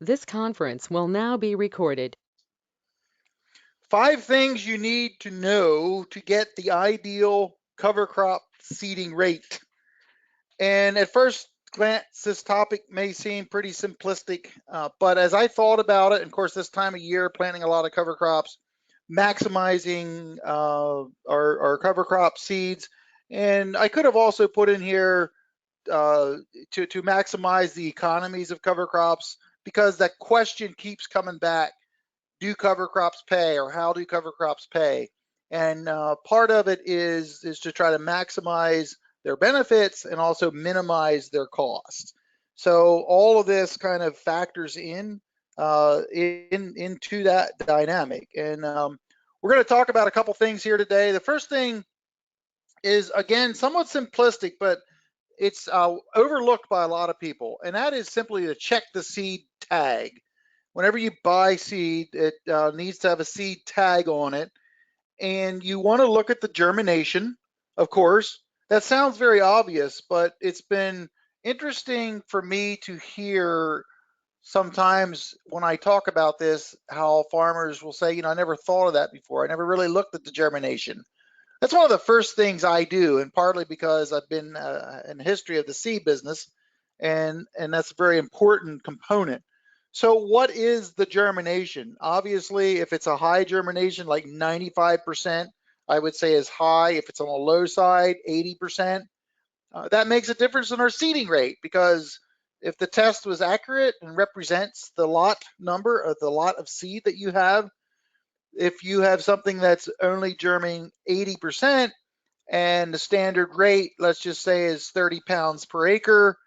This conference will now be recorded. 5 things you need to know to get the ideal cover crop seeding rate. And at first glance, this topic may seem pretty simplistic, but as I thought about it, and of course, this time of year, planting a lot of cover crops, maximizing our cover crop seeds, and I could have also put in here to maximize the economies of cover crops because that question keeps coming back: do cover crops pay, or how do cover crops pay? And part of it is to try to maximize their benefits and also minimize their costs. So all of this kind of factors into that dynamic. And we're going to talk about a couple things here today. The first thing is, again, somewhat simplistic, but it's overlooked by a lot of people, and that is simply to check the seed tag. Whenever you buy seed, it needs to have a seed tag on it, and you want to look at the germination, of course. That sounds very obvious, but it's been interesting for me to hear sometimes when I talk about this, how farmers will say, I never thought of that before. I never really looked at the germination. That's one of the first things I do, and partly because I've been in the history of the seed business, and that's a very important component. So what is the germination? Obviously, if it's a high germination, like 95%, I would say is high. If it's on the low side, 80%, that makes a difference in our seeding rate, because if the test was accurate and represents the lot number or the lot of seed that you have, if you have something that's only germing 80% and the standard rate, let's just say, is 30 pounds per acre,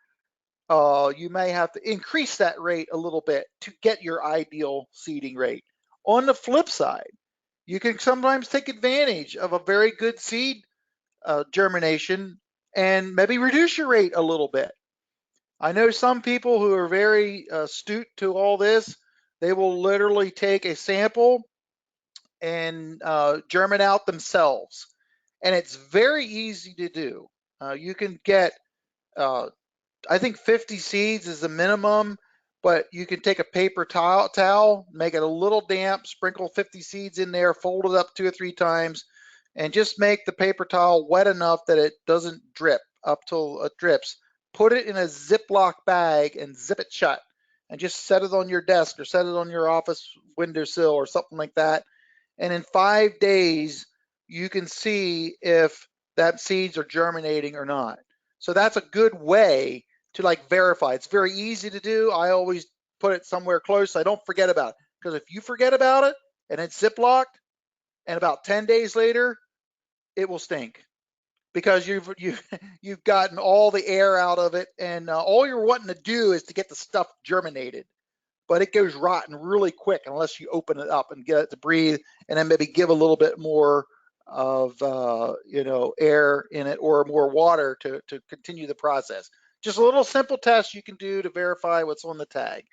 you may have to increase that rate a little bit to get your ideal seeding rate. On the flip side, you can sometimes take advantage of a very good seed germination and maybe reduce your rate a little bit. I know some people who are very astute to all this. They will literally take a sample and germinate out themselves. And it's very easy to do. You can get, I think 50 seeds is the minimum, but you can take a paper towel, make it a little damp, sprinkle 50 seeds in there, fold it up 2 or 3 times, and just make the paper towel wet enough that it doesn't drip up till it drips. Put it in a Ziploc bag and zip it shut, and just set it on your desk or set it on your office windowsill or something like that. And in 5 days, you can see if that seeds are germinating or not. So that's a good way to verify. It's very easy to do. I always put it somewhere close so I don't forget about it. Because if you forget about it and it's ziplocked, and about 10 days later, it will stink because you've gotten all the air out of it, and all you're wanting to do is to get the stuff germinated. But it goes rotten really quick unless you open it up and get it to breathe, and then maybe give a little bit more of air in it or more water to continue the process. Just a little simple test you can do to verify what's on the tag.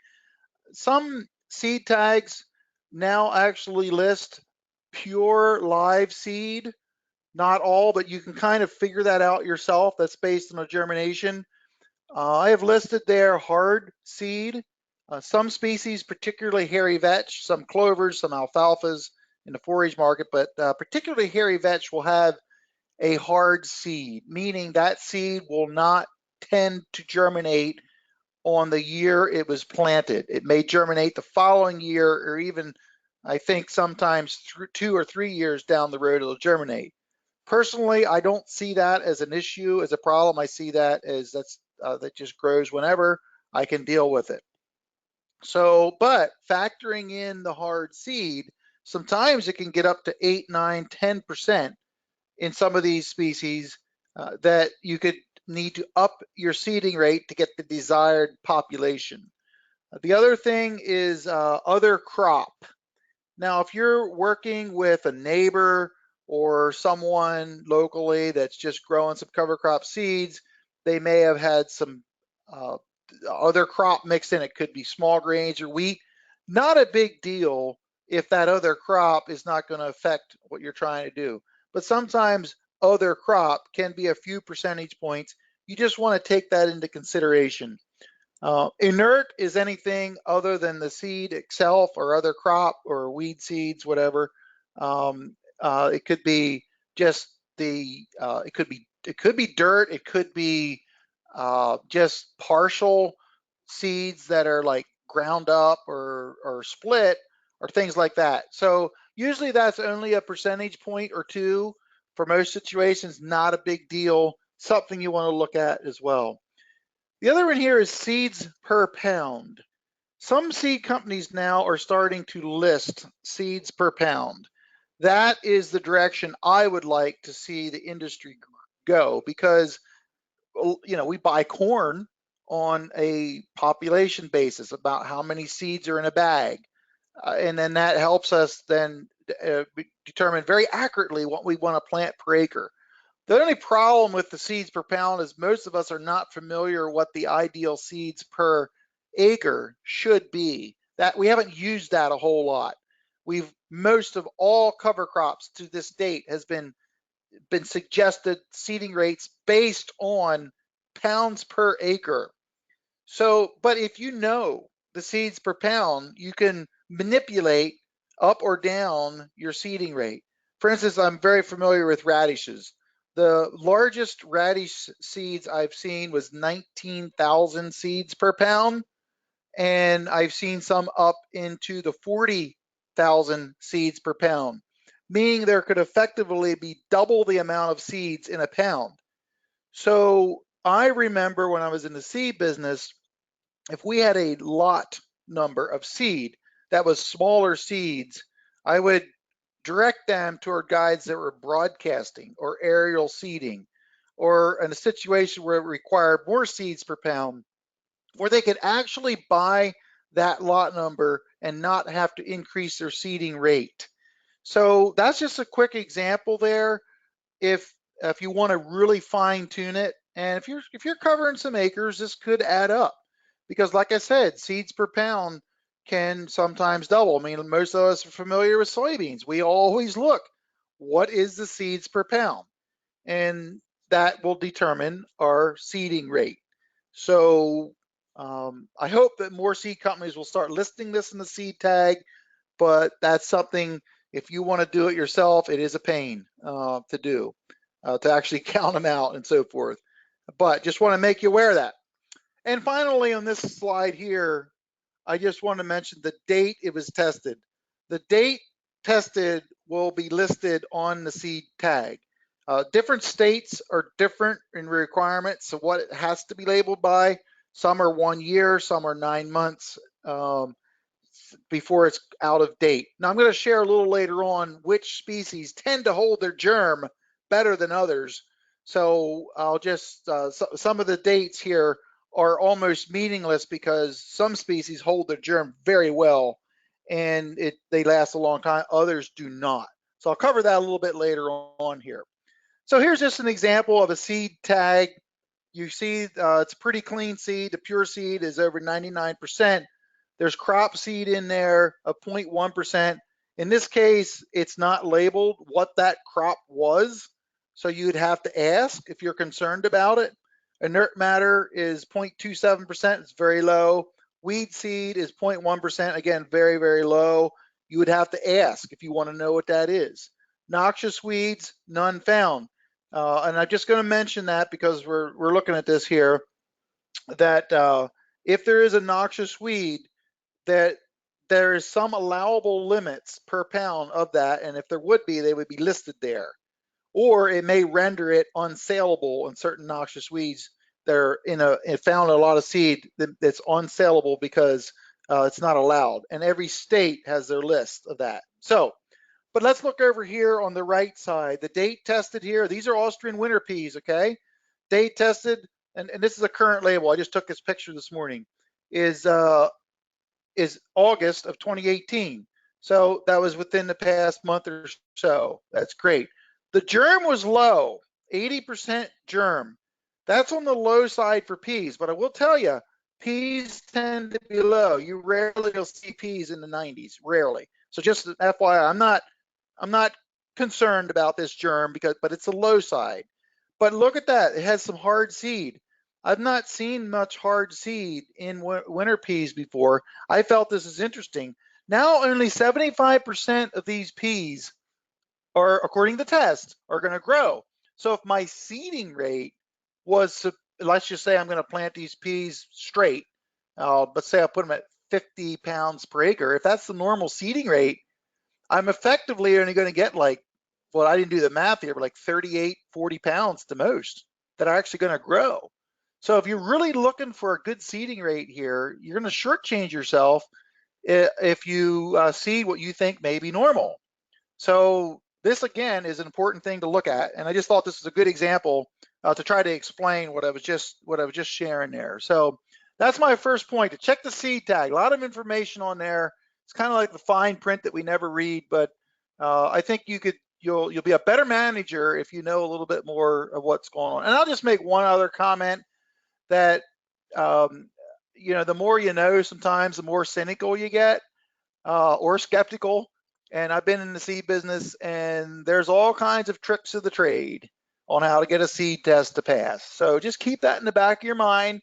Some seed tags now actually list pure live seed. Not all, but you can kind of figure that out yourself. That's based on a germination. I have listed there hard seed. Some species, particularly hairy vetch, some clovers, some alfalfas in the forage market, but particularly hairy vetch will have a hard seed, meaning that seed will not tend to germinate on the year it was planted. It may germinate the following year, or even, I think, sometimes 2 or 3 years down the road, it'll germinate. Personally, I don't see that as an issue, as a problem. I see that as that just grows whenever I can deal with it. So, but factoring in the hard seed, sometimes it can get up to 8, 9, 10% in some of these species, that you could need to up your seeding rate to get the desired population. The other thing is other crop. Now, if you're working with a neighbor or someone locally that's just growing some cover crop seeds, they may have had some other crop mixed in. It could be small grains or wheat. Not a big deal if that other crop is not going to affect what you're trying to do. But sometimes other crop can be a few percentage points. You just want to take that into consideration. Inert is anything other than the seed itself or other crop or weed seeds, whatever. It could be just it could be dirt. It could be just partial seeds that are like ground up or split or things like that. So usually that's only a percentage point or two for most situations, not a big deal, something you want to look at as well. The other one here is seeds per pound. Some seed companies now are starting to list seeds per pound. That is the direction I would like to see the industry go, because we buy corn on a population basis about how many seeds are in a bag. And then that helps us then determine very accurately what we want to plant per acre. The only problem with the seeds per pound is most of us are not familiar what the ideal seeds per acre should be. That we haven't used that a whole lot. Most of all cover crops to this date has been suggested seeding rates based on pounds per acre. So, but if you know the seeds per pound, you can manipulate up or down your seeding rate. For instance, I'm very familiar with radishes. The largest radish seeds I've seen was 19,000 seeds per pound, and I've seen some up into the 40,000 seeds per pound, meaning there could effectively be double the amount of seeds in a pound. So I remember when I was in the seed business, if we had a lot number of seed that was smaller seeds, I would direct them toward guides that were broadcasting or aerial seeding, or in a situation where it required more seeds per pound, where they could actually buy that lot number and not have to increase their seeding rate. So that's just a quick example there. If you want to really fine tune it, and if you're covering some acres, this could add up, because like I said, seeds per pound can sometimes double. I mean, most of us are familiar with soybeans. We always look, what is the seeds per pound? And that will determine our seeding rate. So I hope that more seed companies will start listing this in the seed tag, but that's something, if you want to do it yourself, it is a pain to do, to actually count them out and so forth. But just want to make you aware of that. And finally, on this slide here, I just want to mention the date it was tested. The date tested will be listed on the seed tag. Different states are different in requirements of what it has to be labeled by. Some are 1 year, some are 9 months before it's out of date. Now I'm going to share a little later on which species tend to hold their germ better than others. So I'll just, some of the dates here are almost meaningless because some species hold their germ very well and they last a long time, others do not. So I'll cover that a little bit later on here. So here's just an example of a seed tag. You see it's a pretty clean seed. The pure seed is over 99%. There's crop seed in there of 0.1%. In this case, it's not labeled what that crop was, so you'd have to ask if you're concerned about it. Inert matter is 0.27%, it's very low. Weed seed is 0.1%, again, very, very low. You would have to ask if you want to know what that is. Noxious weeds, none found. And I'm just going to mention that because we're looking at this here, that if there is a noxious weed, that there is some allowable limits per pound of that, and if there would be, they would be listed there. Or it may render it unsaleable in certain noxious weeds that are found in a lot of seed that's unsaleable because it's not allowed. And every state has their list of that. So, but let's look over here on the right side. The date tested here, these are Austrian winter peas, okay? Date tested, and this is a current label. I just took this picture this morning, is August of 2018. So that was within the past month or so. That's great. The germ was low, 80% germ. That's on the low side for peas, but I will tell you, peas tend to be low. You rarely will see peas in the 90s, rarely. So just FYI, I'm not concerned about this germ but it's a low side. But look at that, it has some hard seed. I've not seen much hard seed in winter peas before. I felt this is interesting. Now only 75% of these peas are, according to the test, are going to grow. So if my seeding rate was, let's just say I'm going to plant these peas straight, let's say I put them at 50 pounds per acre. If that's the normal seeding rate, I'm effectively only going to get like, well, I didn't do the math here, but like 38, 40 pounds at the most that are actually going to grow. So if you're really looking for a good seeding rate here, you're going to shortchange yourself if you seed what you think may be normal. So this again is an important thing to look at, and I just thought this was a good example to try to explain what I was just sharing there. So that's my first point, to check the seed tag. A lot of information on there. It's kind of like the fine print that we never read, but I think you'll be a better manager if you know a little bit more of what's going on. And I'll just make one other comment that um, the more you know, sometimes the more cynical you get or skeptical. And I've been in the seed business, and there's all kinds of tricks of the trade on how to get a seed test to pass. So just keep that in the back of your mind.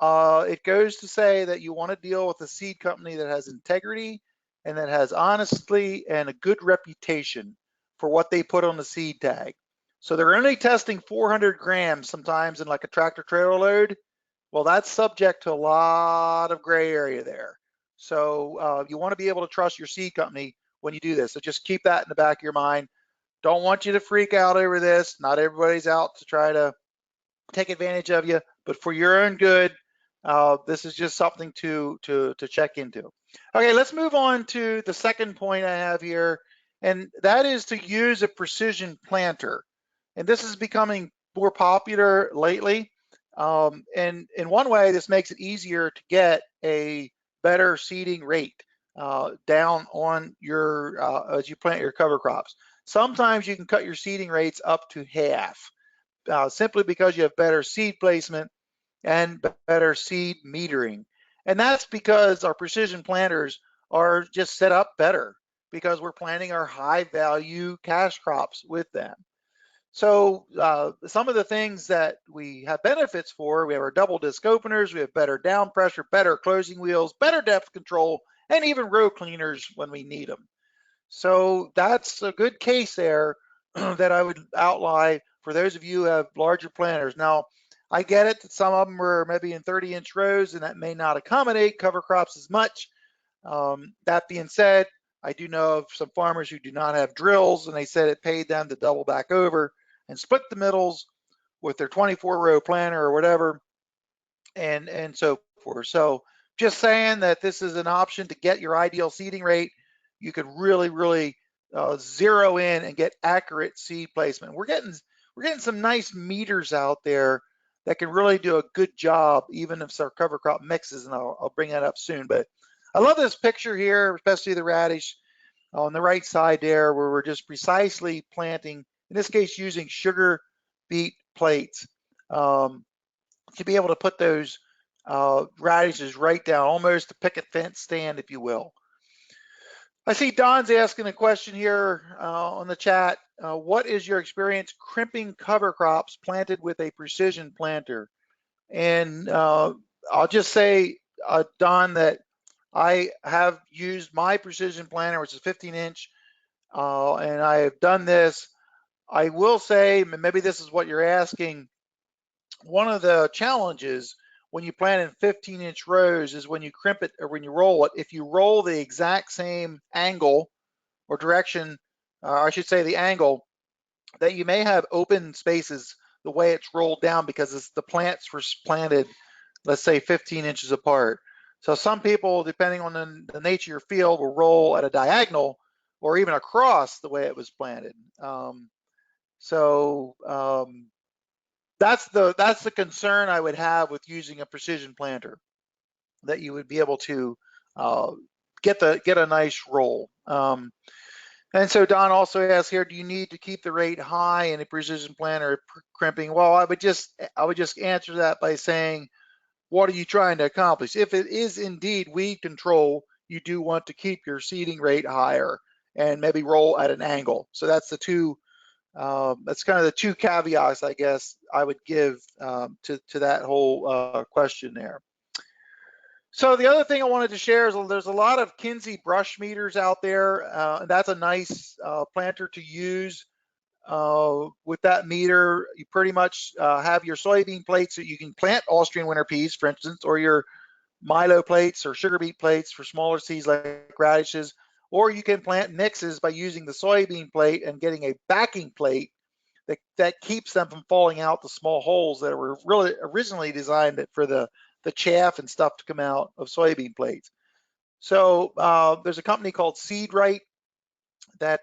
It goes to say that you want to deal with a seed company that has integrity and that has honesty and a good reputation for what they put on the seed tag. So they're only testing 400 grams sometimes in like a tractor trailer load. Well, that's subject to a lot of gray area there. So you want to be able to trust your seed company when you do this. So just keep that in the back of your mind. Don't want you to freak out over this. Not everybody's out to try to take advantage of you, but for your own good, this is just something to check into. Okay, let's move on to the second point I have here, and that is to use a precision planter. And this is becoming more popular lately. And in one way, this makes it easier to get a better seeding rate down on your as you plant your cover crops. Sometimes you can cut your seeding rates up to half simply because you have better seed placement and better seed metering. And that's because our precision planters are just set up better because we're planting our high value cash crops with them. So some of the things that we have benefits for, we have our double disc openers, we have better down pressure, better closing wheels, better depth control, and even row cleaners when we need them. So that's a good case there that I would outline for those of you who have larger planters. Now, I get it that some of them are maybe in 30-inch rows, and that may not accommodate cover crops as much. That being said, I do know of some farmers who do not have drills, and they said it paid them to double back over and split the middles with their 24-row planter or whatever, and so forth. So just saying that this is an option to get your ideal seeding rate. You could really zero in and get accurate seed placement. We're getting some nice meters out there that can really do a good job, even if our cover crop mixes, and I'll bring that up soon. But I love this picture here, especially the radish on the right side there, where we're just precisely planting, in this case using sugar beet plates, to be able to put those radishes right down, almost a picket fence stand, if you will. I see Don's asking a question here on the chat. What is your experience crimping cover crops planted with a precision planter? And I'll just say, Don, that I have used my precision planter, which is 15-inch, and I have done this. I will say, maybe this is what you're asking, one of the challenges when you plant in 15-inch rows is when you crimp it or when you roll it. If you roll the exact same angle or direction, I should say the angle, that you may have open spaces the way it's rolled down because the plants were planted, let's say 15 inches apart. So some people, depending on the nature of your field, will roll at a diagonal or even across the way it was planted. That's the concern I would have with using a precision planter, that you would be able to get a nice roll. And so Don also asks here, do you need to keep the rate high in a precision planter crimping? Well, I would just answer that by saying, what are you trying to accomplish? If it is indeed weed control, you do want to keep your seeding rate higher and maybe roll at an angle. So that's the two That's kind of the two caveats, I guess, I would give to that whole question there. So the other thing I wanted to share is there's a lot of Kinsey brush meters out there, and that's a nice planter to use. With that meter, you pretty much have your soybean plates that you can plant Austrian winter peas, for instance, or your Milo plates or sugar beet plates for smaller seeds like radishes, or you can plant mixes by using the soybean plate and getting a backing plate that keeps them from falling out the small holes that were really originally designed for the chaff and stuff to come out of soybean plates. So there's a company called Seed Right that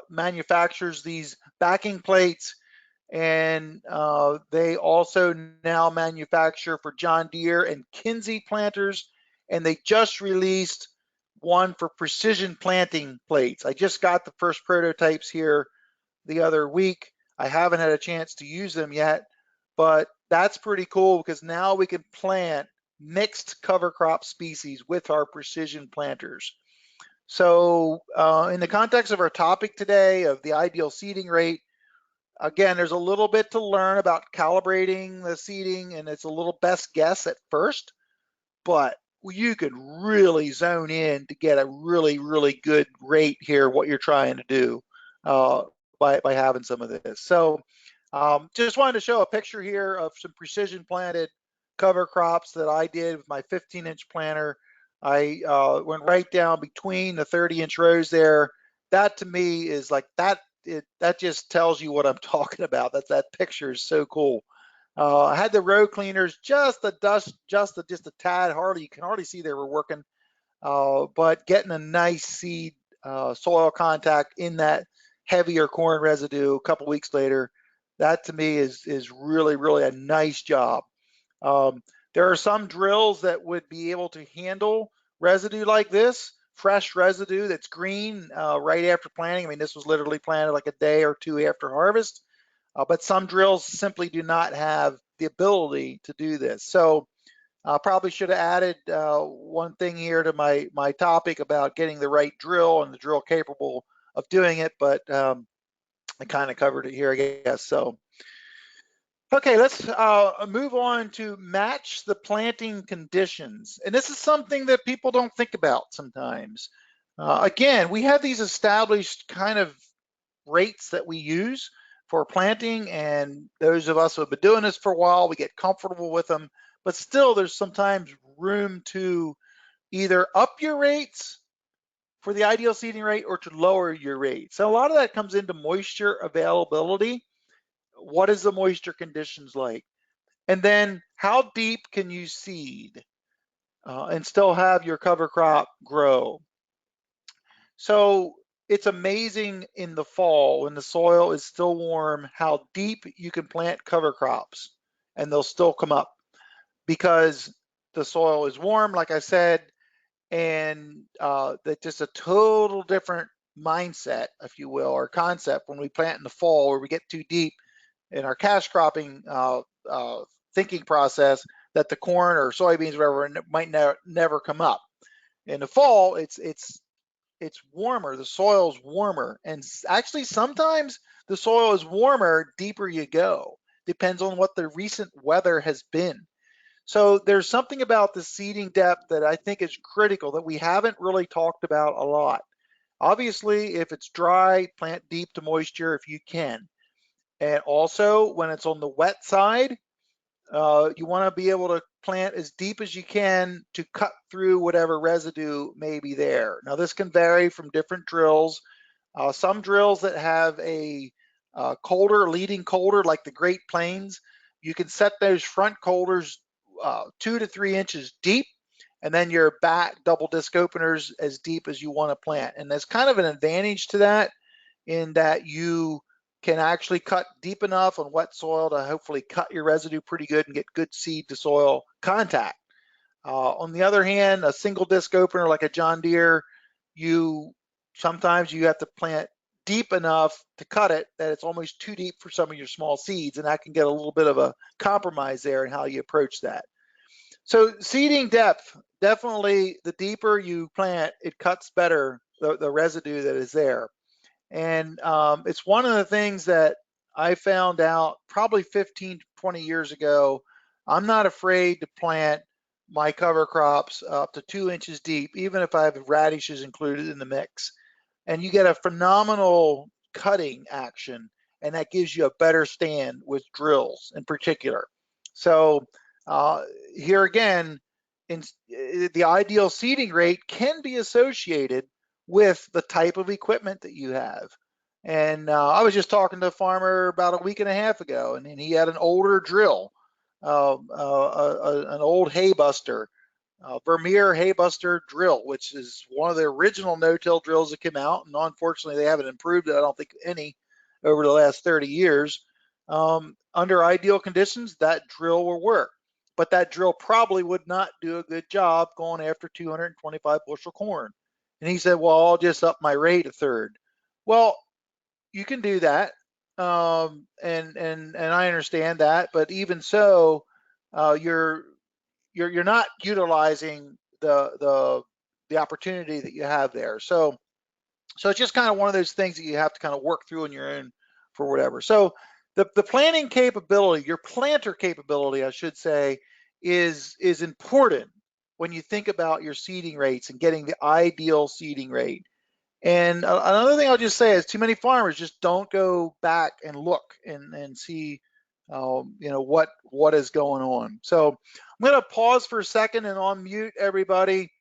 manufactures these backing plates, and they also now manufacture for John Deere and Kinsey planters, and they just released one for precision planting plates. I just got the first prototypes here the other week. I haven't had a chance to use them yet, but that's pretty cool because now we can plant mixed cover crop species with our precision planters. So in the context of our topic today of the ideal seeding rate, again, there's a little bit to learn about calibrating the seeding, and it's a little best guess at first, but you could really zone in to get a really, really good rate here, what you're trying to do uh, by having some of this. So just wanted to show a picture here of some precision planted cover crops that I did with my 15-inch planter. I went right down between the 30-inch rows there. That to me is like that. That just tells you what I'm talking about. That picture is so cool. I had the row cleaners just a tad hardy. You can hardly see they were working, but getting a nice seed soil contact in that heavier corn residue a couple weeks later, that to me is really, really a nice job. There are some drills that would be able to handle residue like this, fresh residue that's green right after planting. I mean, this was literally planted like a day or two after harvest, but some drills simply do not have the ability to do this. So I probably should have added one thing here to my topic about getting the right drill and the drill capable of doing it, but I kind of covered it here, I guess. So, okay, let's move on to match the planting conditions. And this is something that people don't think about sometimes. Again, we have these established kind of rates that we use for planting, and those of us who have been doing this for a while, we get comfortable with them, but still there's sometimes room to either up your rates for the ideal seeding rate or to lower your rate. So a lot of that comes into moisture availability. What is the moisture conditions like? And then how deep can you seed and still have your cover crop grow? So it's amazing in the fall when the soil is still warm how deep you can plant cover crops and they'll still come up because the soil is warm, like I said, and that's just a total different mindset, if you will, or concept when we plant in the fall where we get too deep in our cash cropping thinking process that the corn or soybeans, whatever, might never come up. In the fall, it's warmer. The soil's warmer, and actually sometimes the soil is warmer deeper you go. Depends on what the recent weather has been. So there's something about the seeding depth that I think is critical that we haven't really talked about a lot. Obviously, if it's dry, plant deep to moisture if you can. And also, when it's on the wet side, you want to be able to plant as deep as you can to cut through whatever residue may be there. Now, this can vary from different drills. Some drills that have a leading colder, like the Great Plains, you can set those front colders 2 to 3 inches deep, and then your back double disc openers as deep as you want to plant. And there's kind of an advantage to that in that you can actually cut deep enough on wet soil to hopefully cut your residue pretty good and get good seed to soil contact. On the other hand, a single disc opener like a John Deere, sometimes you have to plant deep enough to cut it that it's almost too deep for some of your small seeds, and that can get a little bit of a compromise there in how you approach that. So seeding depth, definitely the deeper you plant, it cuts better the residue that is there. And it's one of the things that I found out probably 15, 20 years ago. I'm not afraid to plant my cover crops up to 2 inches deep, even if I have radishes included in the mix. And you get a phenomenal cutting action, and that gives you a better stand with drills in particular. So uh, here again, the ideal seeding rate can be associated with the type of equipment that you have. And I was just talking to a farmer about a week and a half ago, and he had an older drill, an old hay buster, Vermeer Haybuster drill, which is one of the original no-till drills that came out, and unfortunately they haven't improved it. I don't think any over the last 30 years. Under ideal conditions, that drill will work, but that drill probably would not do a good job going after 225 bushel corn. And he said, "Well, I'll just up my rate a third." Well, you can do that, and I understand that, but even so, you're you're not utilizing the opportunity that you have there. So it's just kind of one of those things that you have to kind of work through on your own for whatever. So the planting capability, your planter capability, I should say, is important when you think about your seeding rates and getting the ideal seeding rate. And another thing I'll just say is too many farmers just don't go back and look and see, what is going on. So I'm going to pause for a second and unmute everybody.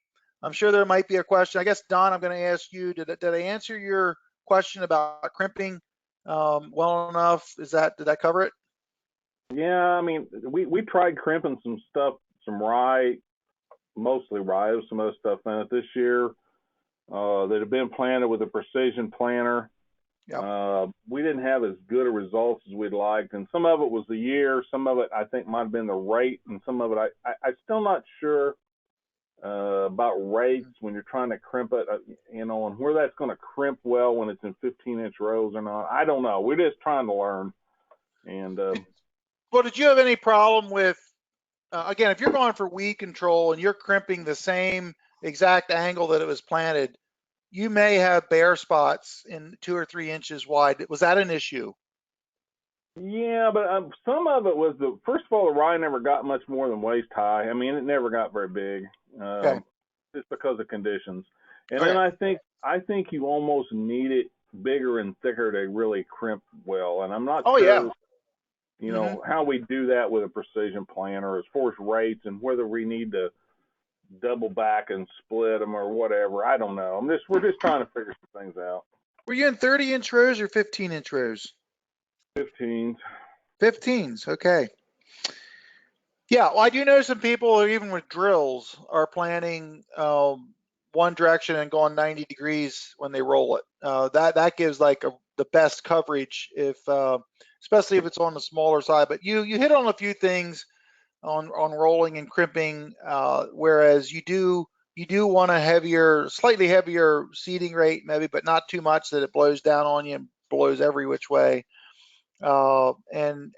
I'm sure there might be a question. I guess, Don, I'm going to ask you, did I answer your question about crimping well enough? Did that cover it? Yeah, I mean, we tried crimping some stuff, some rye, mostly rye. There was some other stuff in it this year that had been planted with a precision planter. Yep. We didn't have as good a results as we'd liked, and some of it was the year, some of it I think might have been the rate, and some of it I'm still not sure about rates when you're trying to crimp it, and where that's going to crimp well when it's in 15-inch rows or not. I don't know. We're just trying to learn. And well, did you have any problem with, again, if you're going for weed control and you're crimping the same exact angle that it was planted, you may have bare spots in 2 or 3 inches wide. Was that an issue? Yeah, but some of it was first of all, the rye never got much more than waist high. I mean, it never got very big, Okay. just because of conditions. And Okay. then I think you almost need it bigger and thicker to really crimp well. And I'm not Oh, sure, yeah. how we do that with a precision planter as far as rates and whether we need to double back and split them or whatever. I don't know. We're just trying to figure some things out. Were you in 30-inch rows or 15-inch rows? 15s. 15s. Okay. Yeah, well, I do know some people, even with drills, are planting one direction and going 90 degrees when they roll it. That gives like the best coverage, if especially if it's on the smaller side. But you hit on a few things on rolling and crimping, whereas you do want a slightly heavier seeding rate, maybe, but not too much that it blows down on you and blows every which way. And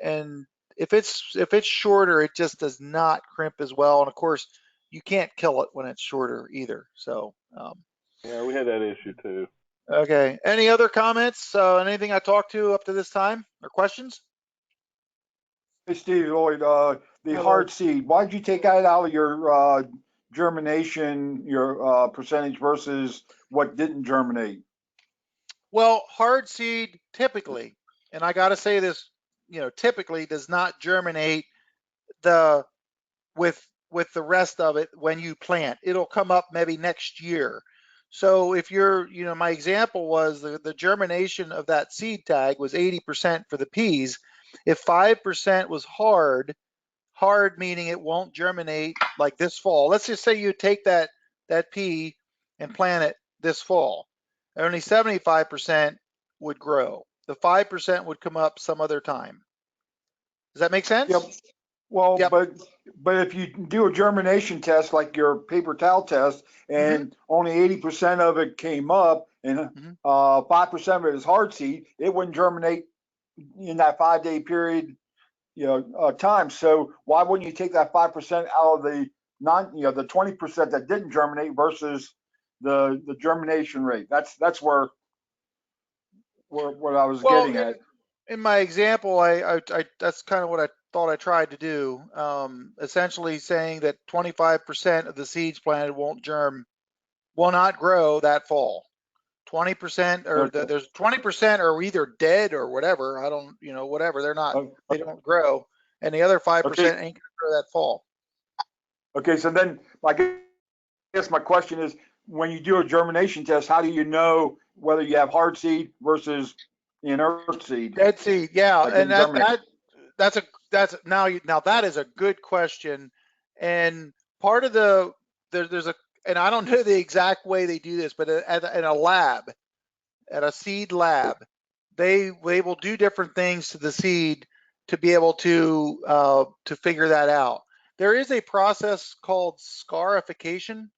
if it's shorter, it just does not crimp as well. And of course, you can't kill it when it's shorter either. So Yeah, we had that issue too. okay. Any other comments? Anything I talked to up to this time or questions? Hey, Steve Lloyd, the Hello. hard seed, why'd you take that out of your germination, your percentage versus what didn't germinate? Well, hard seed typically, and I got to say this, typically does not germinate the with the rest of it when you plant. It'll come up maybe next year. So if my example was the germination of that seed tag was 80% for the peas. If 5% was hard meaning it won't germinate like this fall. Let's just say you take that pea and plant it this fall. Only 75% would grow. The 5% would come up some other time. Does that make sense? Yep. Well, Yep. but if you do a germination test like your paper towel test and only 80% of it came up and 5% of it is hard seed, it wouldn't germinate in that 5-day period, time. So why wouldn't you take that 5% out of the the 20% that didn't germinate versus the germination rate? That's where what I was Well, getting at. in my example, I that's kind of what I thought I tried to do. Essentially saying that 25% of the seeds planted will not grow that fall. 20% or Okay. there's 20% are either dead or whatever. I don't, whatever. They don't grow. And the other 5% Okay. ain't gonna grow that fall. Okay. So then I guess my question is, when you do a germination test, how do you know whether you have hard seed versus inert seed? Dead seed, yeah. That And didn't germinate. now that is a good question. And part of there's a, and I don't know the exact way they do this, but in a lab, at a seed lab, they will do different things to the seed to be able to figure that out. There is a process called scarification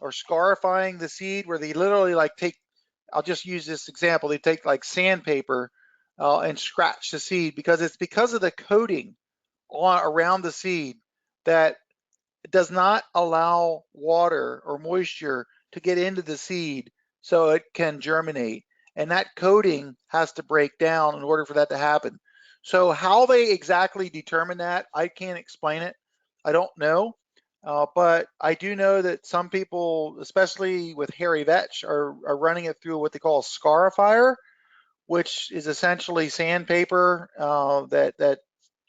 or scarifying the seed where they literally like take, I'll just use this example, they take like sandpaper and scratch the seed because of the coating around the seed that it does not allow water or moisture to get into the seed so it can germinate. And that coating has to break down in order for that to happen. So how they exactly determine that, I can't explain it. I don't know. But I do know that some people, especially with hairy vetch, are running it through what they call a scarifier, which is essentially sandpaper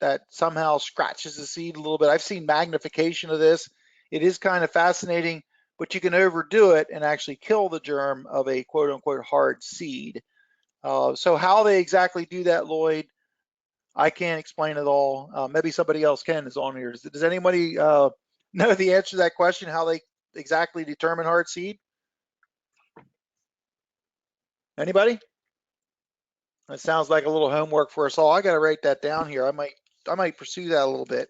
that somehow scratches the seed a little bit. I've seen magnification of this. It is kind of fascinating, but you can overdo it and actually kill the germ of a quote unquote hard seed. So how they exactly do that, Lloyd, I can't explain it all. Maybe somebody else can is on here. Does anybody know the answer to that question, how they exactly determine hard seed? Anybody? That sounds like a little homework for us all. I got to write that down here. I might pursue that a little bit.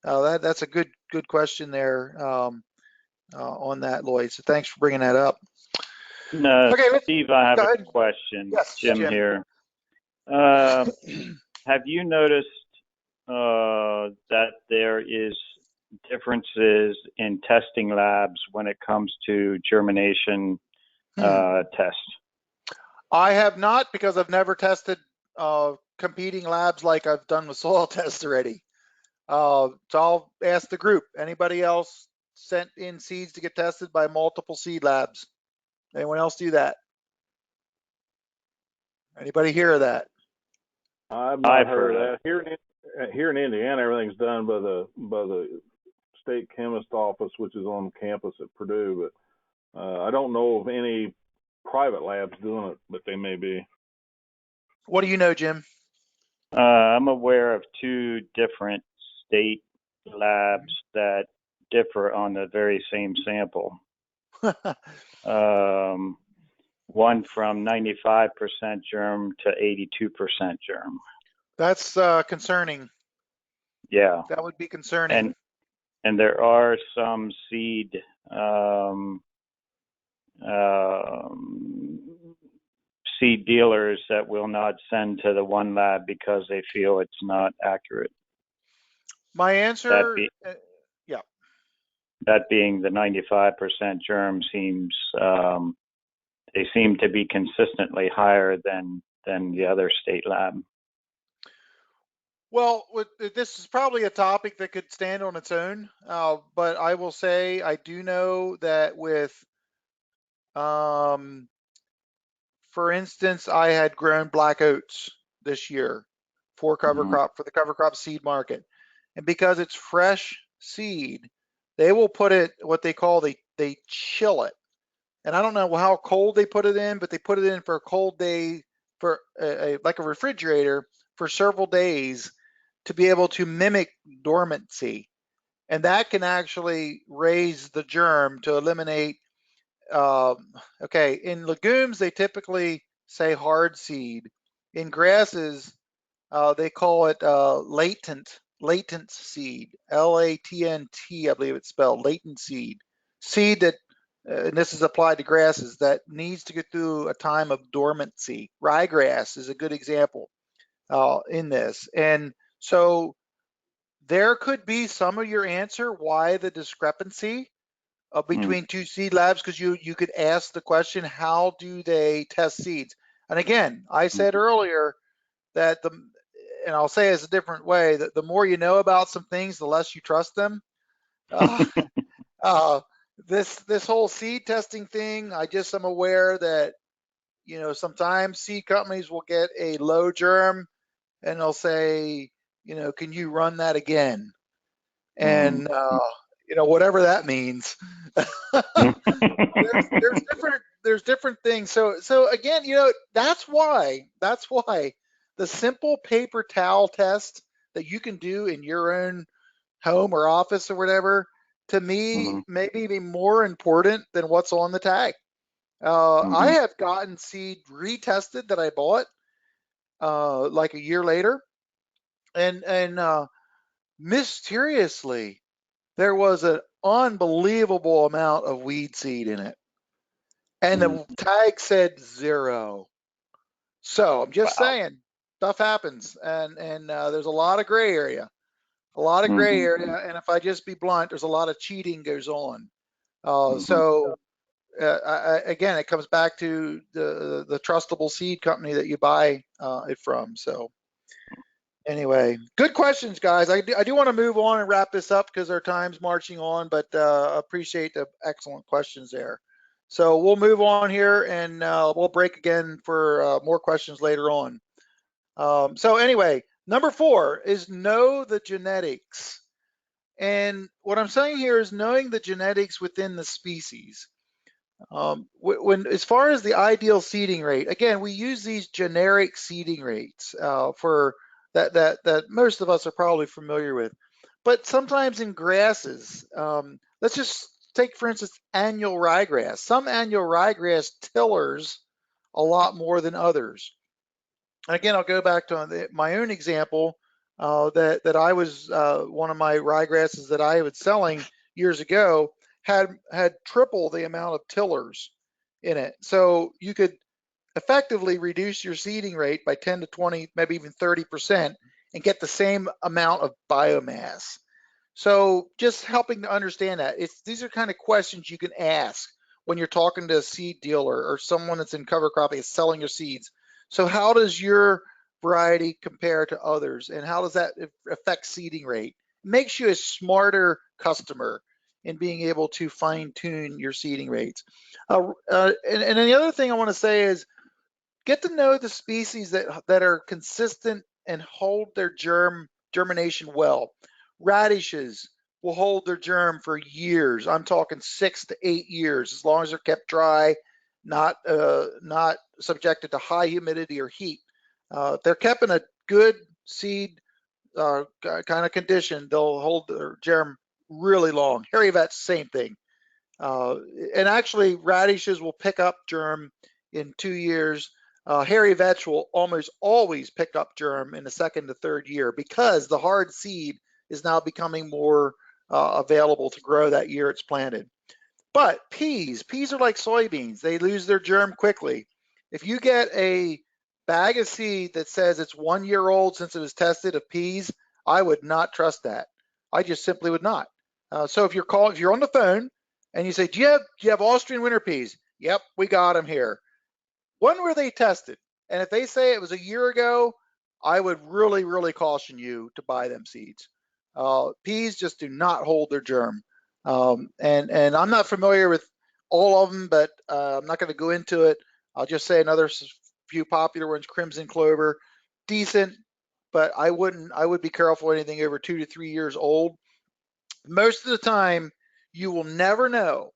That's a good question there on that, Lloyd. So thanks for bringing that up. No, Okay, Steve, I have go a ahead. question. Yes, Jim Jim. here. Have you noticed that there is differences in testing labs when it comes to germination tests? I have not, because I've never tested competing labs like I've done with soil tests already. So I'll ask the group. Anybody else sent in seeds to get tested by multiple seed labs? Anyone else do that? Anybody hear that? I've not heard of that. Here in Indiana, everything's done by the state chemist office, which is on campus at Purdue. But I don't know of any private labs doing it, but they may be. What do you know, Jim? I'm aware of two different state labs that differ on the very same sample. One from 95% germ to 82% germ. That's concerning. Yeah. That would be concerning. And there are some seed seed dealers that will not send to the one lab because they feel it's not accurate. My answer, yeah. That being the 95% germ seems, they seem to be consistently higher than the other state lab. Well, this is probably a topic that could stand on its own, but I will say I do know that with, for instance, I had grown black oats this year for cover crop, for the cover crop seed market. And because it's fresh seed, they will put it, what they call, they chill it. And I don't know how cold they put it in, but they put it in for a cold day, for like a refrigerator for several days to be able to mimic dormancy. And that can actually raise the germ to eliminate, okay, in legumes, they typically say hard seed. In grasses, they call it latent seed, LATNT, I believe it's spelled, latent seed. Seed that, and this is applied to grasses, that needs to get through a time of dormancy. Ryegrass is a good example in this. And so there could be some of your answer why the discrepancy between two seed labs, because you could ask the question, how do they test seeds? And again, I said earlier that and I'll say it a different way, that the more you know about some things, the less you trust them. Uh, this whole seed testing thing, I just am aware that, sometimes seed companies will get a low germ and they'll say, can you run that again? And whatever that means. there's different things. So again, that's why the simple paper towel test that you can do in your own home or office or whatever, to me, maybe be more important than what's on the tag. I have gotten seed retested that I bought like a year later, and mysteriously there was an unbelievable amount of weed seed in it, and the tag said 0. So I'm just saying, stuff happens, and there's a lot of gray area, and if I just be blunt, there's a lot of cheating goes on. So again, it comes back to the trustable seed company that you buy it from. So anyway, good questions, guys. I do want to move on and wrap this up because our time's marching on, but appreciate the excellent questions there. So we'll move on here, and we'll break again for more questions later on. So anyway, number 4 is know the genetics. And what I'm saying here is knowing the genetics within the species. When as far as the ideal seeding rate, again, we use these generic seeding rates for that most of us are probably familiar with. But sometimes in grasses, let's just take, for instance, annual ryegrass. Some annual ryegrass tillers a lot more than others. And again, I'll go back to my own example that I was one of my ryegrasses that I was selling years ago had triple the amount of tillers in it. So you could effectively reduce your seeding rate by 10 to 20, maybe even 30%, and get the same amount of biomass. So just helping to understand that. These are kind of questions you can ask when you're talking to a seed dealer or someone that's in cover cropping is selling your seeds. So how does your variety compare to others, and how does that affect seeding rate? It makes you a smarter customer in being able to fine tune your seeding rates. And then the other thing I want to say is get to know the species that are consistent and hold their germination well. Radishes will hold their germ for years. I'm talking 6 to 8 years, as long as they're kept dry, not subjected to high humidity or heat. If they're kept in a good seed kind of condition, they'll hold their germ really long. Hairy vets, same thing. And actually, radishes will pick up germ in 2 years. Hairy vetch will almost always pick up germ in the 2nd to 3rd year because the hard seed is now becoming more available to grow that year it's planted. But peas are like soybeans. They lose their germ quickly. If you get a bag of seed that says it's 1 year old since it was tested of peas, I would not trust that. I just simply would not. So if you're on the phone and you say, do you have Austrian winter peas? Yep, we got them here. When were they tested? And if they say it was a year ago, I would really, really caution you to buy them seeds. Peas just do not hold their germ. And I'm not familiar with all of them, but I'm not going to go into it. I'll just say another few popular ones: crimson clover, decent, but I would be careful anything over 2 to 3 years old. Most of the time, you will never know.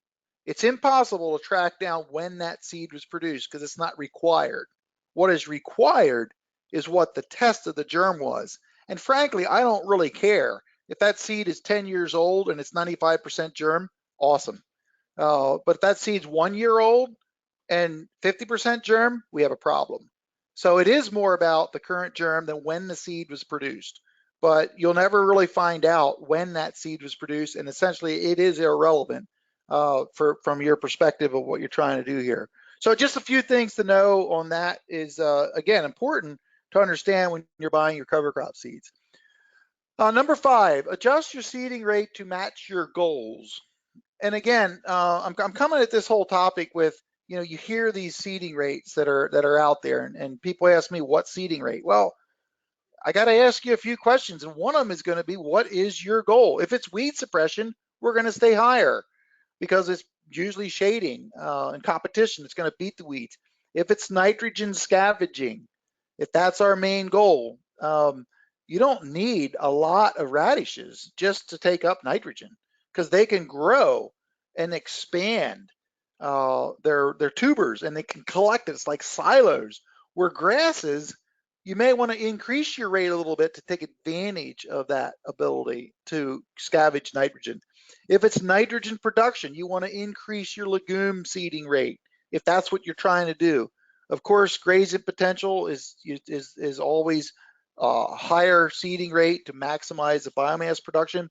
It's impossible to track down when that seed was produced because it's not required. What is required is what the test of the germ was. And frankly, I don't really care. If that seed is 10 years old and it's 95% germ, awesome. But if that seed's 1 year old and 50% germ, we have a problem. So it is more about the current germ than when the seed was produced. But you'll never really find out when that seed was produced, and essentially it is irrelevant from your perspective of what you're trying to do here. So just a few things to know on that is, again, important to understand when you're buying your cover crop seeds. Number 5, adjust your seeding rate to match your goals. And again, I'm coming at this whole topic with, you hear these seeding rates that are out there, and people ask me what seeding rate. Well, I got to ask you a few questions, and one of them is going to be, what is your goal? If it's weed suppression, we're going to stay higher because it's usually shading and competition. It's going to beat the weeds. If it's nitrogen scavenging, if that's our main goal, you don't need a lot of radishes just to take up nitrogen, because they can grow and expand their tubers, and they can collect it. It's like silos. Where grasses, you may want to increase your rate a little bit to take advantage of that ability to scavenge nitrogen. If it's nitrogen production, you want to increase your legume seeding rate if that's what you're trying to do. Of course, grazing potential is always a higher seeding rate to maximize the biomass production.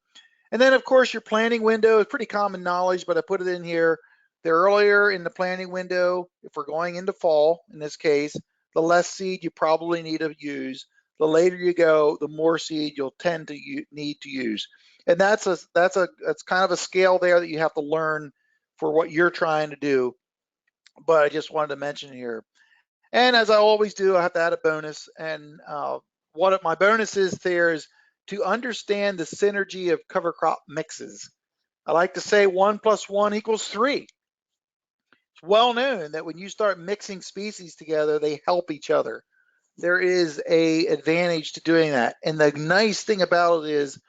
And then, of course, your planting window is pretty common knowledge, but I put it in here. The earlier in the planting window, if we're going into fall, in this case, the less seed you probably need to use. The later you go, the more seed you'll tend to need to use. And that's kind of a scale there that you have to learn for what you're trying to do. But I just wanted to mention here. And as I always do, I have to add a bonus. And one of my bonuses there is to understand the synergy of cover crop mixes. I like to say 1 + 1 = 3. It's well known that when you start mixing species together, they help each other. There is an advantage to doing that. And the nice thing about it is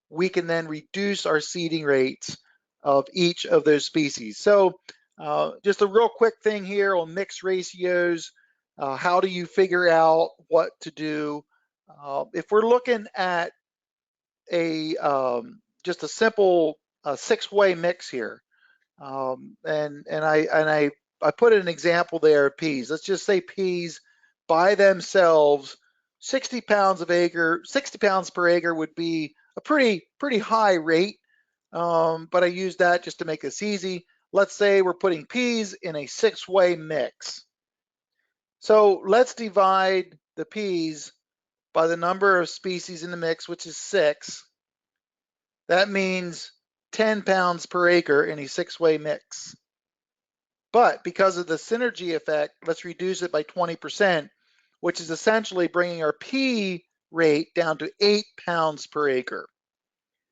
we can then reduce our seeding rates of each of those species. So just a real quick thing here on mix ratios. How do you figure out what to do? If we're looking at just a simple 6-way mix here, and I put an example there of peas. Let's just say peas by themselves, 60 pounds per acre would be a pretty high rate. But I use that just to make this easy. Let's say we're putting peas in a 6-way mix. So let's divide the peas by the number of species in the mix, which is 6. That means 10 pounds per acre in a 6-way mix. But because of the synergy effect, let's reduce it by 20%, which is essentially bringing our pea rate down to 8 pounds per acre.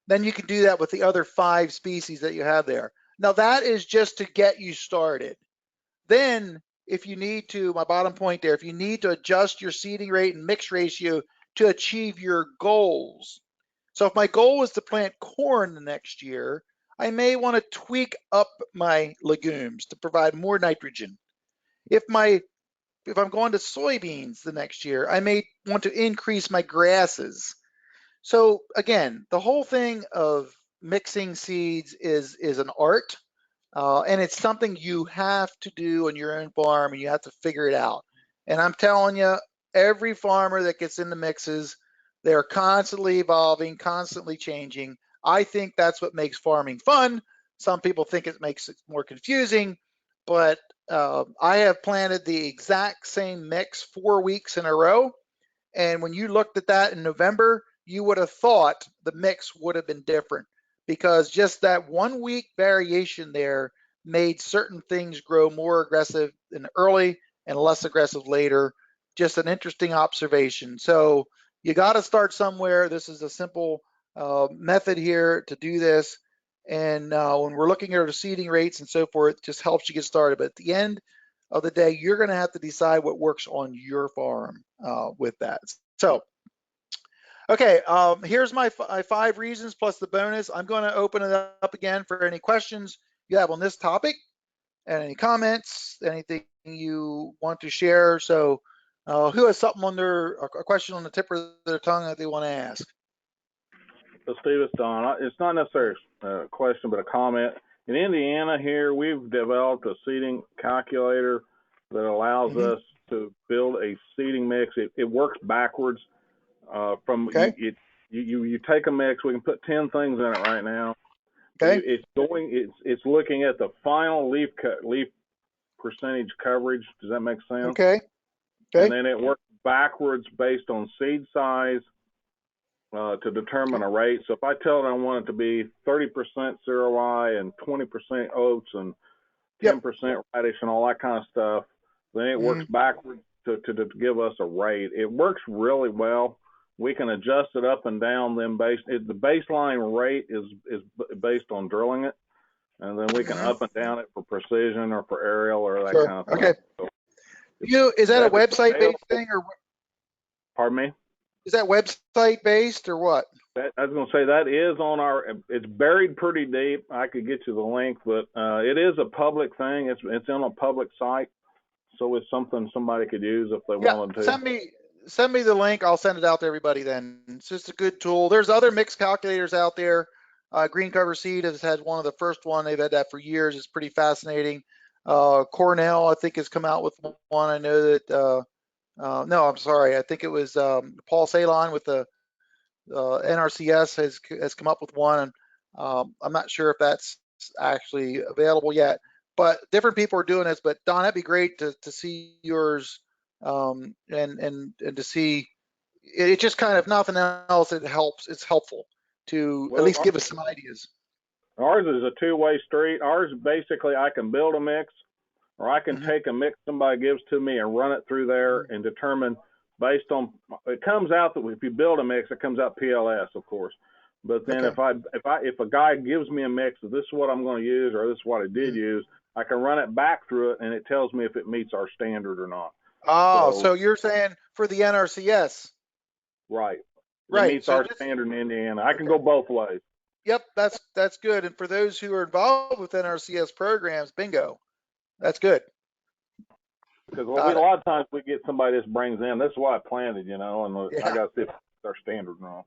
Then you can do that with the other 5 species that you have there. Now that is just to get you started. Then if you need to, my bottom point there, if you need to adjust your seeding rate and mix ratio to achieve your goals. So if my goal is to plant corn the next year, I may want to tweak up my legumes to provide more nitrogen. If I'm going to soybeans the next year, I may want to increase my grasses. So again, the whole thing of mixing seeds is an art, and it's something you have to do on your own farm, and you have to figure it out. And I'm telling you, every farmer that gets into mixes, they're constantly evolving, constantly changing. I think that's what makes farming fun. Some people think it makes it more confusing, but I have planted the exact same mix 4 weeks in a row. And when you looked at that in November, you would have thought the mix would have been different, because just that 1 week variation there made certain things grow more aggressive in early and less aggressive later. Just an interesting observation. So you got to start somewhere. This is a simple method here to do this. And when we're looking at our seeding rates and so forth, it just helps you get started. But at the end of the day, you're going to have to decide what works on your farm with that. So, okay, here's my 5 reasons plus the bonus. I'm going to open it up again for any questions you have on this topic and any comments, anything you want to share. So who has something on a question on the tip of their tongue that they want to ask? So Steve, it's Don. It's not necessarily a question, but a comment. In Indiana here, we've developed a seeding calculator that allows us to build a seeding mix. It works backwards. You take a mix. We can put 10 things in it right now. Okay. It's looking at the final leaf percentage coverage. Does that make sense? Okay. And then it works backwards based on seed size to determine a rate. So if I tell it I want it to be 30% cereal rye and 20% oats and 10% radish and all that kind of stuff. Then it works backwards to give us a rate. It works really well. We can adjust it up and down. Then the baseline rate is based on drilling it, and then we can up and down it for precision or for aerial or that kind of thing. Okay. So is that a website-based thing, or pardon me? Is that website-based or what? I was going to say that is on it's buried pretty deep. I could get you the link, but it is a public thing. It's on a public site, so it's something somebody could use if they wanted to. Send me the link. I'll send it out to everybody then. It's just a good tool. There's other mixed calculators out there. Green Cover Seed has had one of the first one. They've had that for years. It's pretty fascinating. Cornell, I think, has come out with one. I know that, no, I'm sorry. I think it was Paul Salon with the NRCS has come up with one. I'm not sure if that's actually available yet, but different people are doing this. But Don, that'd be great to see yours, and to see it. Just kind of nothing else. It helps. It's helpful to at least give us some ideas. Ours is a two-way street. Ours basically, I can build a mix, or I can take a mix somebody gives to me and run it through there and determine based on, it comes out that if you build a mix, it comes out PLS, of course. But then if a guy gives me a mix, this is what I'm going to use, or this is what I did use, I can run it back through it, and it tells me if it meets our standard or not. Oh, so you're saying for the NRCS? Right. Right. It meets our standard in Indiana. I can go both ways. Yep, that's good. And for those who are involved with NRCS programs, bingo, that's good. Because a lot of times we get somebody that brings in, this is what I planted, and I got to see if it's our standard or not.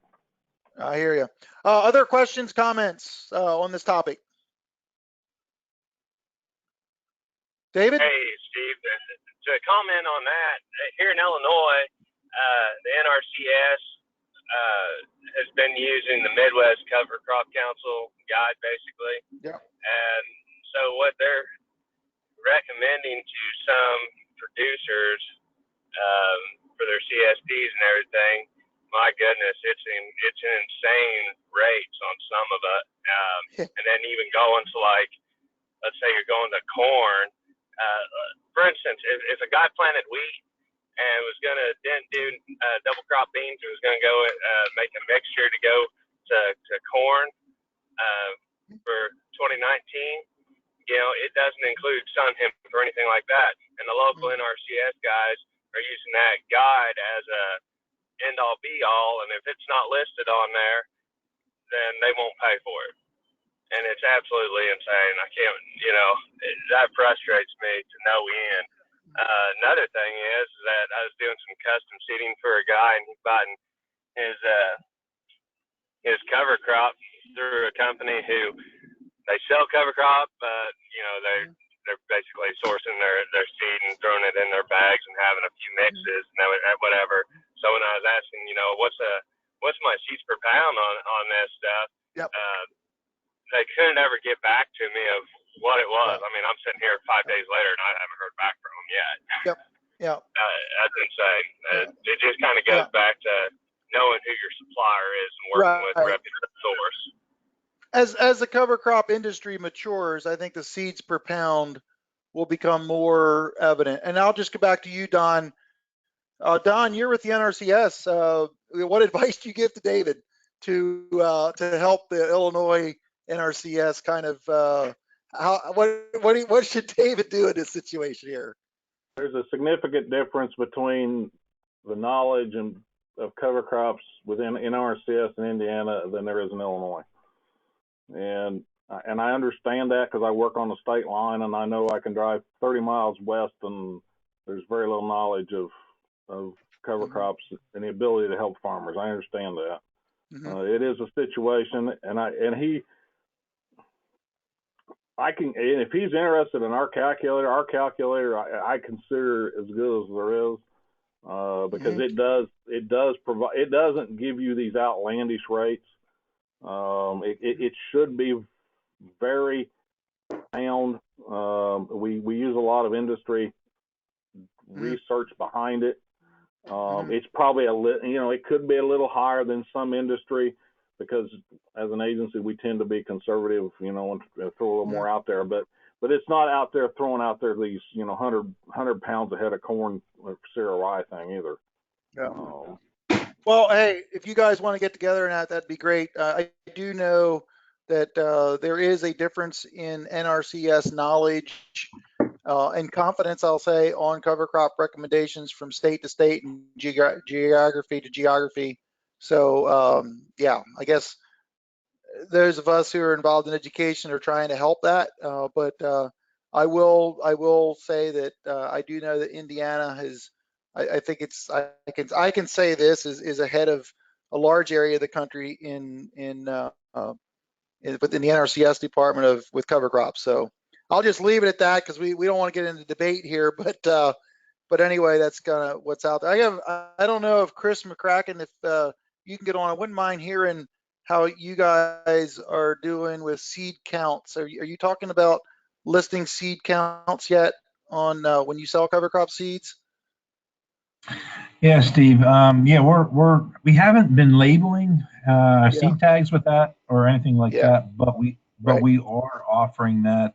I hear you. Other questions, comments on this topic? David? Hey, Steve. To comment on that, here in Illinois, the NRCS has been using the Midwest Cover Crop Council guide, basically. Yeah. And so what they're recommending to some producers for their CSPs and everything, my goodness, it's insane rates on some of it. And then even going to, like, let's say you're going to corn. For instance, if a guy planted wheat and was going to then do double crop beans, and was going to go make a mixture to go to corn for 2019, it doesn't include sun hemp or anything like that. And the local NRCS guys are using that guide as a end all be all, and if it's not listed on there, then they won't pay for it. And it's absolutely insane. I can't, that frustrates me to no end. Another thing is that I was doing some custom seeding for a guy, and he's buying his cover crop through a company who they sell cover crop, but they're basically sourcing their seed and throwing it in their bags and having a few mixes and whatever. So when I was asking, what's my seeds per pound on this stuff? Yep. They couldn't ever get back to me of what it was. I mean, I'm sitting here 5 days later and I haven't heard back from them yet. Yep. Yeah. That's insane. It just kind of goes back to knowing who your supplier is and working with a reputable source. As the cover crop industry matures, I think the seeds per pound will become more evident. And I'll just go back to you, Don. Don, you're with the NRCS. What advice do you give to David to help the Illinois NRCS kind of what should David do in this situation here? There's a significant difference between the knowledge of cover crops within NRCS in Indiana than there is in Illinois. And I understand that because I work on the state line, and I know I can drive 30 miles west and there's very little knowledge of cover crops and the ability to help farmers. I understand that. It is a situation, and if he's interested in our calculator I consider as good as there is, because it does provide, it doesn't give you these outlandish rates. It should be very sound. We use a lot of industry research behind it. It's probably it could be a little higher than some industry, because as an agency we tend to be conservative, and throw a little more out there. But but it's not out there throwing out there these 100 pounds a head of corn cereal rye thing either. Yeah. Well, hey, if you guys want to get together and that'd be great. I do know that there is a difference in NRCS knowledge and confidence, I'll say, on cover crop recommendations from state to state and geography to geography. So yeah, I guess those of us who are involved in education are trying to help that. But I will say that I do know that Indiana has. I think it's I can say this is ahead of a large area of the country within the NRCS department with cover crops. So I'll just leave it at that because we don't want to get into debate here. But anyway, that's kind of what's out there. I don't know if Chris McCracken, if you can get on, I wouldn't mind hearing how you guys are doing with seed counts. Are you talking about listing seed counts yet on when you sell cover crop seeds? Yeah, Steve. Yeah, we haven't been labeling seed tags with that or anything like that, but we are offering that.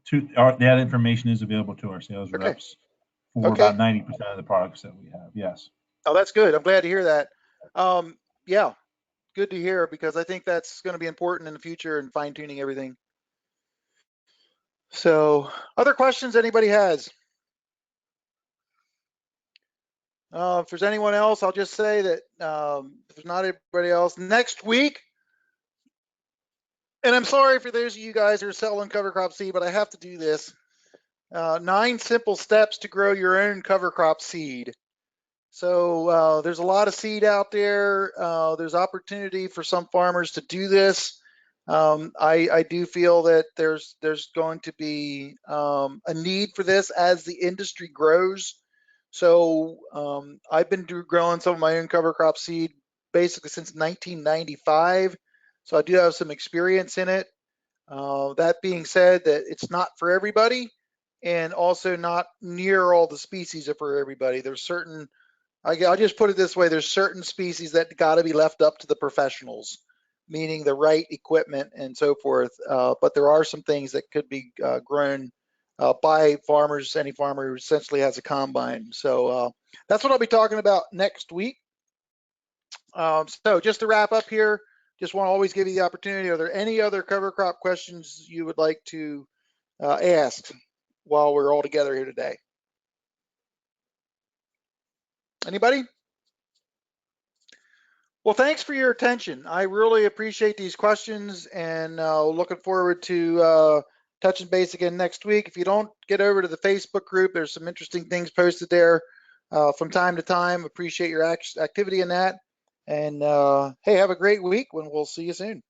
That information is available to our sales reps for about 90% of the products that we have. Yes. Oh, that's good. I'm glad to hear that. Yeah, good to hear because I think that's going to be important in the future and fine tuning everything. So, other questions anybody has? If there's anyone else, I'll just say that if there's not anybody else, next week, and I'm sorry for those of you guys who are selling cover crop seed, but I have to do this. 9 simple steps to grow your own cover crop seed. So there's a lot of seed out there. There's opportunity for some farmers to do this. I do feel that there's going to be a need for this as the industry grows. So I've been growing some of my own cover crop seed basically since 1995. So I do have some experience in it. That being said, that it's not for everybody, and also not near all the species are for everybody. There's certain, I'll just put it this way, there's certain species that got to be left up to the professionals, meaning the right equipment and so forth. But there are some things that could be grown by farmers, any farmer who essentially has a combine. So that's what I'll be talking about next week. So just to wrap up here, just want to always give you the opportunity. Are there any other cover crop questions you would like to ask while we're all together here today? Anybody? Well, thanks for your attention. I really appreciate these questions, and looking forward to touching base again next week. If you don't get over to the Facebook group, there's some interesting things posted there from time to time. Appreciate your activity in that. And hey, have a great week when we'll see you soon.